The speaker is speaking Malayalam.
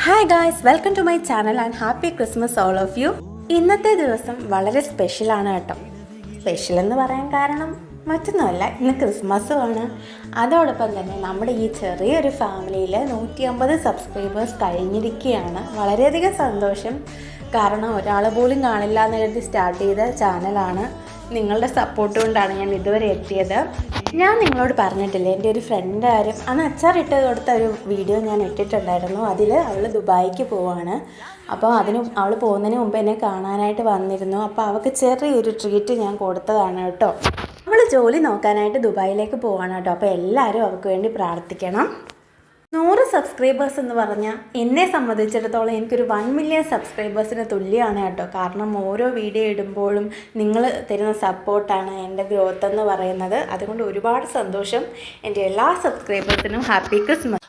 Hi guys, welcome to my channel and happy Christmas all of you. ഇന്നത്തെ ദിവസം വളരെ സ്പെഷ്യലാണ് കേട്ടോ. സ്പെഷ്യൽ എന്ന് പറയാൻ കാരണം മറ്റൊന്നുമല്ല, ഇന്ന് ക്രിസ്മസുമാണ്. അതോടൊപ്പം തന്നെ നമ്മുടെ ഈ ചെറിയൊരു ഫാമിലിയിൽ 150 സബ്സ്ക്രൈബേഴ്സ് കഴിഞ്ഞിരിക്കുകയാണ്. വളരെയധികം സന്തോഷം. കാരണം ഒരാൾ പോലും കാണില്ല എന്ന് കരുതി സ്റ്റാർട്ട് ചെയ്ത ചാനലാണ്. നിങ്ങളുടെ സപ്പോർട്ട് കൊണ്ടാണ് ഞാൻ ഇതുവരെ എത്തിയത്. ഞാൻ നിങ്ങളോട് പറഞ്ഞിട്ടില്ലേ, എൻ്റെ ഒരു ഫ്രണ്ട് ആരും അന്ന് അച്ചാറിട്ട് കൊടുത്ത ഒരു വീഡിയോ ഞാൻ ഇട്ടിട്ടുണ്ടായിരുന്നു. അതിൽ അവൾ ദുബായിക്ക് പോവാണ്. അപ്പോൾ അവൾ പോകുന്നതിന് മുമ്പ് എന്നെ കാണാനായിട്ട് വന്നിരുന്നു. അപ്പോൾ അവൾക്ക് ചെറിയൊരു ട്രീറ്റ് ഞാൻ കൊടുത്തതാണ് കേട്ടോ. അവൾ ജോലി നോക്കാനായിട്ട് ദുബായിലേക്ക് പോവാണ് കേട്ടോ. അപ്പോൾ എല്ലാവരും അവൾക്ക് വേണ്ടി പ്രാർത്ഥിക്കണം. 100 സബ്സ്ക്രൈബേഴ്സ് എന്ന് പറഞ്ഞാൽ എന്നെ സംബന്ധിച്ചിടത്തോളം എനിക്കൊരു 1 മില്യൺ സബ്സ്ക്രൈബേഴ്സിന് തുല്യമാണ് കേട്ടോ. കാരണം ഓരോ വീഡിയോ ഇടുമ്പോഴും നിങ്ങൾ തരുന്ന സപ്പോർട്ടാണ് എൻ്റെ ഗ്രോത്ത് എന്ന് പറയുന്നത്. അതുകൊണ്ട് ഒരുപാട് സന്തോഷം. എൻ്റെ എല്ലാ സബ്സ്ക്രൈബേഴ്സിനും ഹാപ്പി ക്രിസ്മസ്.